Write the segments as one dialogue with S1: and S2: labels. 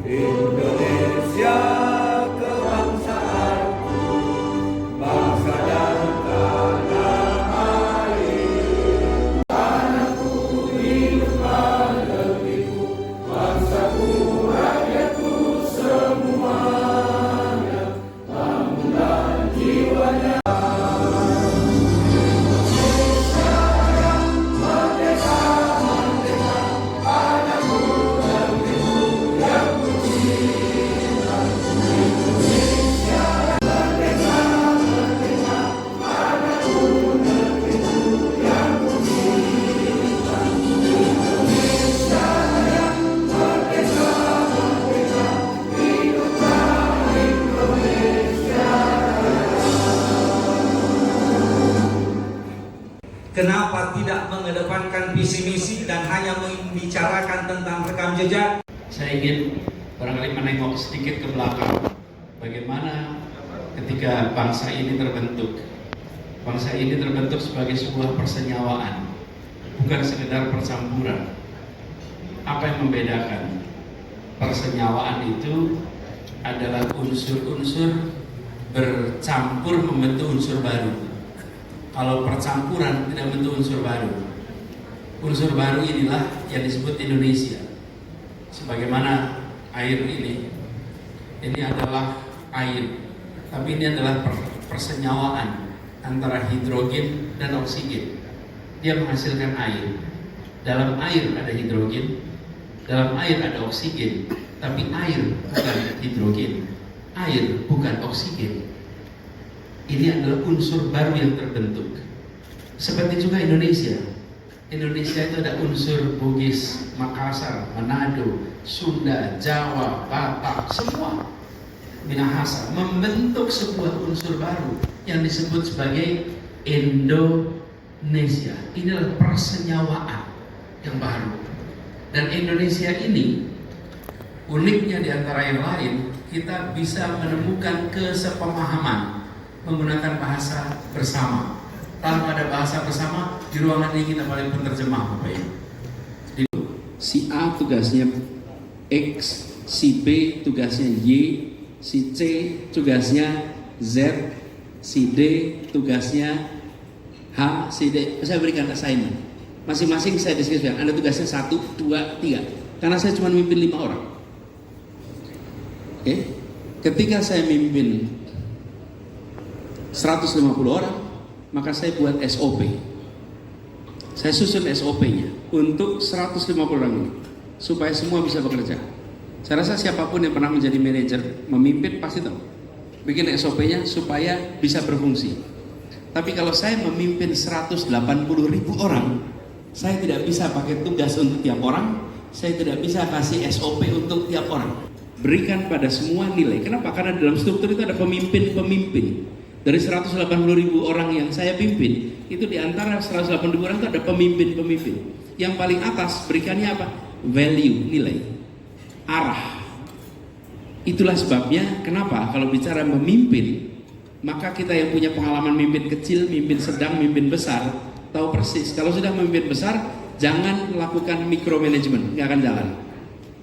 S1: Indonesia kebangsaanku, bangsa dan tanah air. Tanahku, hiduplah negeriku, bangsaku, rakyatku semuanya, bangunlah jiwanya.
S2: Kenapa tidak mengedepankan visi misi dan hanya membicarakan tentang rekam jejak?
S3: Saya ingin barangkali menengok sedikit ke belakang. Bagaimana ketika bangsa ini terbentuk? Bangsa ini terbentuk sebagai sebuah persenyawaan, bukan sekedar percampuran. Apa yang membedakan? Persenyawaan itu adalah unsur-unsur bercampur membentuk unsur baru. Kalau percampuran tidak bentuk unsur baru. Unsur baru inilah yang disebut Indonesia. Sebagaimana air ini adalah air, tapi ini adalah persenyawaan antara hidrogen dan oksigen. Dia menghasilkan air. Dalam air ada hidrogen, dalam air ada oksigen, tapi air bukan hidrogen, air bukan oksigen. Ini adalah unsur baru yang terbentuk. Seperti juga Indonesia. Indonesia itu ada unsur Bugis, Makassar, Manado, Sunda, Jawa, Batak, semua Minahasa membentuk sebuah unsur baru yang disebut sebagai Indonesia. Inilah persenyawaan yang baru. Dan Indonesia ini uniknya di antara yang lain, kita bisa menemukan kesepemahaman menggunakan bahasa bersama. Tanpa ada bahasa bersama, di ruangan ini kita paling penerjemah, Bapak Ibu. Si A tugasnya X, si B tugasnya Y, si C tugasnya Z, si D tugasnya H, si D. Saya berikan assignment. Masing-masing saya diskusikan. Anda tugasnya 1, 2, 3. Karena saya cuma mimpin 5 orang. Oke? Ketika saya mimpin 150 orang, maka saya buat SOP. Saya susun SOP-nya untuk 150 orang ini, supaya semua bisa bekerja. Saya rasa siapapun yang pernah menjadi manajer, memimpin pasti tahu. Bikin SOP-nya supaya bisa berfungsi. Tapi kalau saya memimpin 180.000 orang, saya tidak bisa pakai tugas untuk tiap orang, saya tidak bisa kasih SOP untuk tiap orang. Berikan pada semua nilai. Kenapa? Karena dalam struktur itu ada pemimpin-pemimpin. Dari 180.000 orang yang saya pimpin, itu di antara 180.000 orang itu ada pemimpin-pemimpin. Yang paling atas berikannya apa? Value, nilai, arah. Itulah sebabnya kenapa kalau bicara memimpin, maka kita yang punya pengalaman mimpin kecil, mimpin sedang, mimpin besar, tahu persis. Kalau sudah memimpin besar, jangan melakukan micromanagement, nggak akan jalan.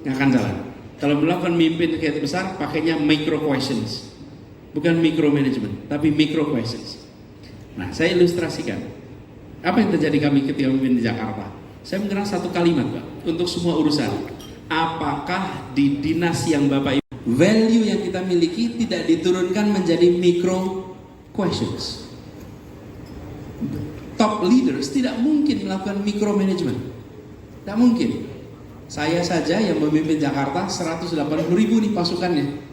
S3: Nggak akan jalan. Kalau melakukan mimpin kayak besar, pakainya micro questions. Bukan micromanagement, tapi micro questions. Nah, saya ilustrasikan. Apa yang terjadi kami ketika memimpin di Jakarta? Saya mengenal satu kalimat, Pak, untuk semua urusan. Apakah di dinas yang Bapak Ibu, value yang kita miliki tidak diturunkan menjadi micro questions? Top leaders tidak mungkin melakukan micromanagement. Tidak mungkin. Saya saja yang memimpin Jakarta 180.000 nih pasukannya.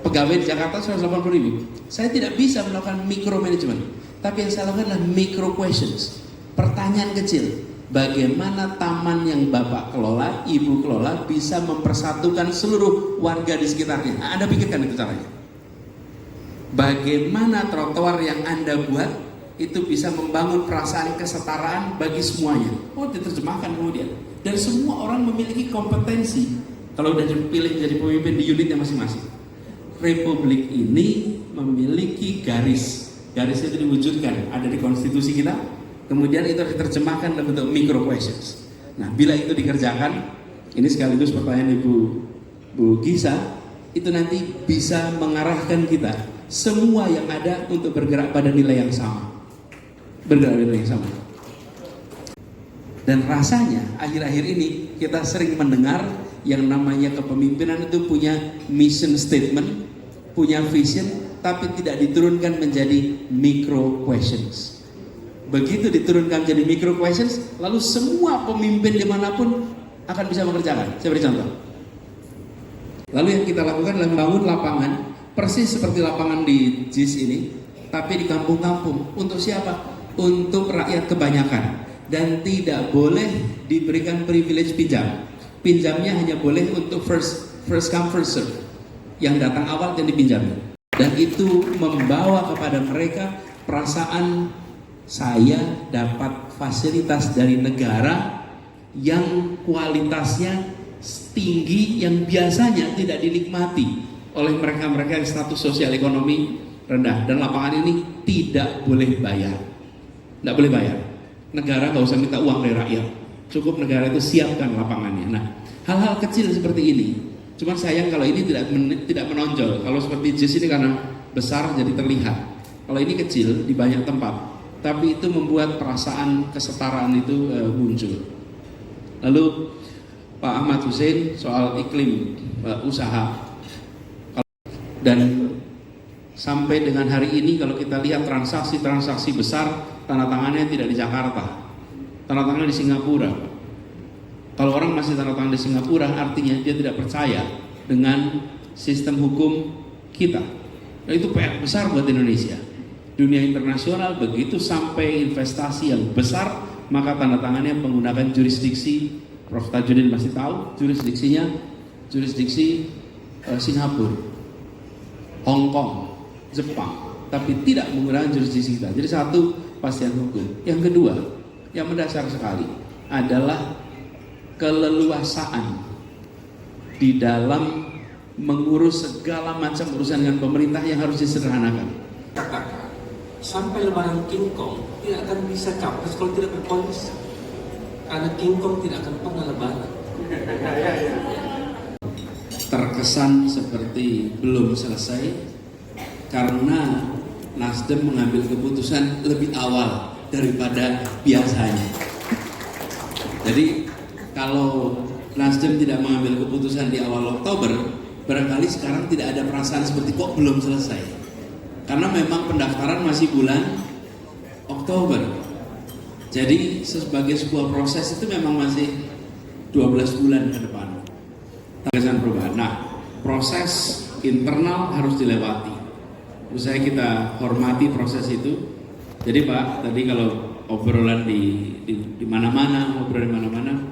S3: Pegawai di Jakarta 180.000. Saya tidak bisa melakukan micromanagement, tapi yang saya lakukan adalah micro questions. Pertanyaan kecil. Bagaimana taman yang Bapak kelola, Ibu kelola bisa mempersatukan seluruh warga di sekitarnya? Nah, Anda pikirkan itu caranya. Bagaimana trotoar yang Anda buat itu bisa membangun perasaan kesetaraan bagi semuanya? Oh, diterjemahkan kemudian. Dan semua orang memiliki kompetensi kalau sudah dipilih jadi pemimpin di unitnya masing-masing. Republik ini memiliki garis itu diwujudkan, ada di konstitusi kita, kemudian itu diterjemahkan dalam bentuk micro questions. Nah, bila itu dikerjakan, ini sekaligus pertanyaan Ibu Bu Gisa, itu nanti bisa mengarahkan kita semua yang ada untuk bergerak pada nilai yang sama. Bergerak pada nilai yang sama. Dan rasanya akhir-akhir ini kita sering mendengar yang namanya kepemimpinan itu punya mission statement, punya vision, tapi tidak diturunkan menjadi micro questions. Begitu diturunkan menjadi micro questions, lalu semua pemimpin dimanapun akan bisa mengerjakan. Saya beri contoh. Lalu yang kita lakukan adalah membangun lapangan persis seperti lapangan di JIS ini, tapi di kampung-kampung. Untuk siapa? Untuk rakyat kebanyakan. Dan tidak boleh diberikan privilege pinjam. Pinjamnya hanya boleh untuk first come first serve. Yang datang awal dan dipinjami. Dan itu membawa kepada mereka perasaan saya dapat fasilitas dari negara yang kualitasnya tinggi, yang biasanya tidak dinikmati oleh mereka-mereka yang status sosial ekonomi rendah. Dan lapangan ini tidak boleh bayar. Tidak boleh bayar. Negara nggak usah minta uang dari rakyat, cukup negara itu siapkan lapangannya. Nah, hal-hal kecil seperti ini, cuman sayang kalau ini tidak menonjol. Kalau seperti JIS ini karena besar jadi terlihat. Kalau ini kecil di banyak tempat, tapi itu membuat perasaan kesetaraan itu muncul. Lalu Pak Ahmad Hussein soal iklim usaha, dan sampai dengan hari ini kalau kita lihat transaksi besar, tanda tangannya tidak di Jakarta, tanda tangan di Singapura. Kalau orang masih tanda tangan di Singapura, artinya dia tidak percaya dengan sistem hukum kita. Nah, itu PR besar buat Indonesia. Dunia internasional begitu sampai investasi yang besar, maka tanda tangannya menggunakan jurisdiksi. Prof. Tajudin masih tahu jurisdiksinya, jurisdiksi Singapura, Hong Kong, Jepang, tapi tidak menggunakan jurisdiksi kita. Jadi satu, pastian hukum. Yang kedua, yang mendasar sekali adalah keleluasaan di dalam mengurus segala macam urusan dengan pemerintah yang harus disederhanakan.
S1: Katakan, sampai lebaran King Kong tidak akan bisa capres kalau tidak berkoalisi. Karena King Kong tidak akan pernah lebaran.
S3: Terkesan seperti belum selesai karena Nasdem mengambil keputusan lebih awal daripada biasanya. Jadi kalau Nasdem tidak mengambil keputusan di awal Oktober, barangkali sekarang tidak ada perasaan seperti kok belum selesai. Karena memang pendaftaran masih bulan Oktober. Jadi sebagai sebuah proses itu memang masih 12 bulan ke depan. Gagasan perubahan. Nah, proses internal harus dilewati. Menurut saya kita hormati proses itu. Jadi Pak, tadi kalau obrolan di mana-mana, ngobrol di mana-mana,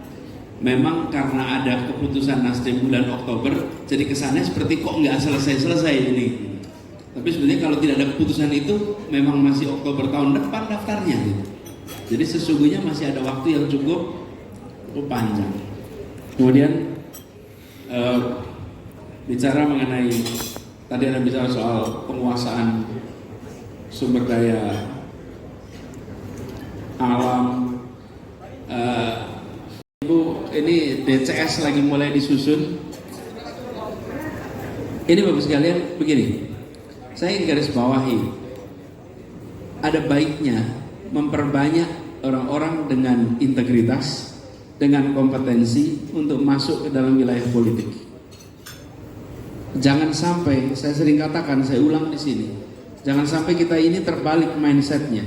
S3: memang karena ada keputusan Nasdem bulan Oktober, jadi kesannya seperti kok nggak selesai-selesai ini. Tapi sebenarnya kalau tidak ada keputusan itu, memang masih Oktober tahun depan daftarnya. Gitu. Jadi sesungguhnya masih ada waktu yang cukup panjang. Kemudian bicara mengenai tadi Anda bicara soal penguasaan sumber daya alam. Ibu, ini DCS lagi mulai disusun. Ini Bapak sekalian begini, saya ingin garis bawahi, ada baiknya memperbanyak orang-orang dengan integritas, dengan kompetensi untuk masuk ke dalam wilayah politik. Jangan sampai, saya sering katakan, saya ulang di sini, jangan sampai kita ini terbalik mindsetnya.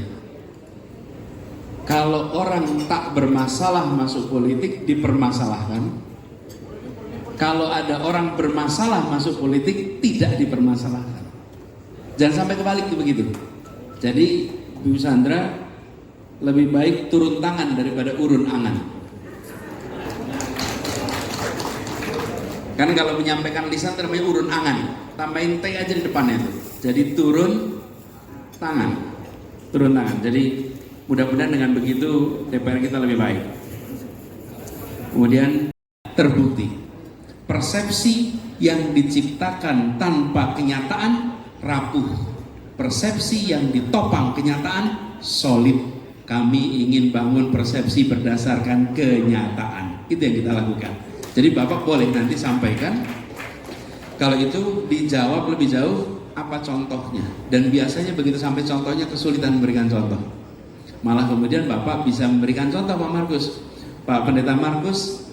S3: Kalau orang tak bermasalah masuk politik, dipermasalahkan. Kalau ada orang bermasalah masuk politik, tidak dipermasalahkan. Jangan sampai kebalik begitu. Jadi, Bu Sandra lebih baik turun tangan daripada urun angan. Kan kalau menyampaikan lisan namanya urun angan, tambahin T aja di depannya. Jadi turun tangan, turun tangan. Jadi mudah-mudahan dengan begitu DPR kita lebih baik. Kemudian terbukti persepsi yang diciptakan tanpa kenyataan rapuh, persepsi yang ditopang kenyataan solid. Kami ingin bangun persepsi berdasarkan kenyataan. Itu yang kita lakukan. Jadi Bapak boleh nanti sampaikan Kalau itu dijawab lebih jauh, apa contohnya? Dan biasanya begitu sampai contohnya kesulitan memberikan contoh. Malah kemudian Bapak bisa memberikan contoh Pak Markus. Pak Pendeta Markus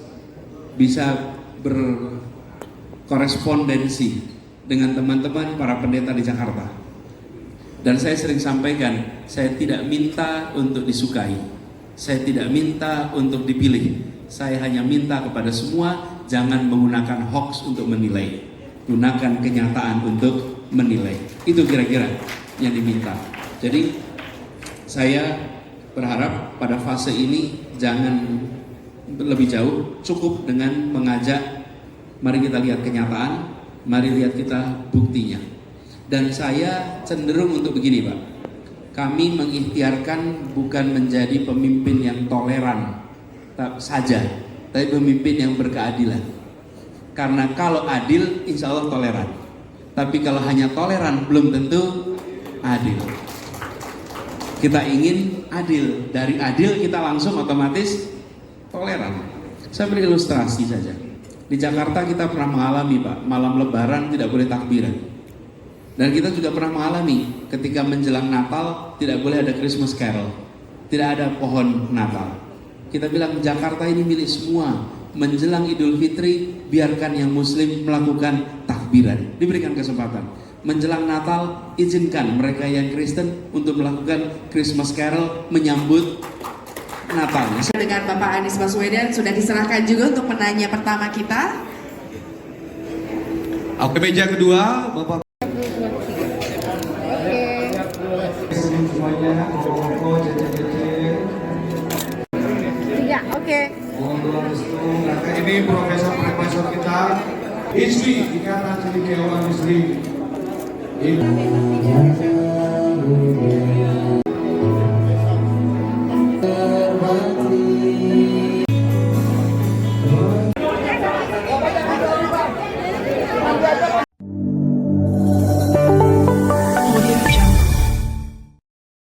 S3: bisa berkorespondensi dengan teman-teman para pendeta di Jakarta. Dan saya sering sampaikan, saya tidak minta untuk disukai. Saya tidak minta untuk dipilih. Saya hanya minta kepada semua, jangan menggunakan hoax untuk menilai. Gunakan kenyataan untuk menilai. Itu kira-kira yang diminta. Jadi saya berharap pada fase ini jangan lebih jauh, cukup dengan mengajak, mari kita lihat kenyataan, mari lihat kita buktinya. Dan saya cenderung untuk begini Pak, kami mengikhtiarkan bukan menjadi pemimpin yang toleran saja, tapi pemimpin yang berkeadilan. Karena kalau adil, insya Allah toleran. Tapi kalau hanya toleran, belum tentu adil. Kita ingin adil. Dari adil kita langsung otomatis toleran. Saya beri ilustrasi saja. Di Jakarta kita pernah mengalami Pak, malam lebaran tidak boleh takbiran. Dan kita juga pernah mengalami ketika menjelang Natal tidak boleh ada Christmas Carol. Tidak ada pohon Natal. Kita bilang Jakarta ini milik semua. Menjelang Idul Fitri, biarkan yang Muslim melakukan takbiran, diberikan kesempatan. Menjelang Natal, izinkan mereka yang Kristen untuk melakukan Christmas Carol menyambut Natal.
S4: Dengan Bapak Anies Baswedan sudah diserahkan juga untuk penanya pertama kita.
S2: Oke, meja kedua, Bapak.
S4: Iya, oke.
S5: Ini profesor kita, ISWI, Ikatan Cendekiawan Muslim.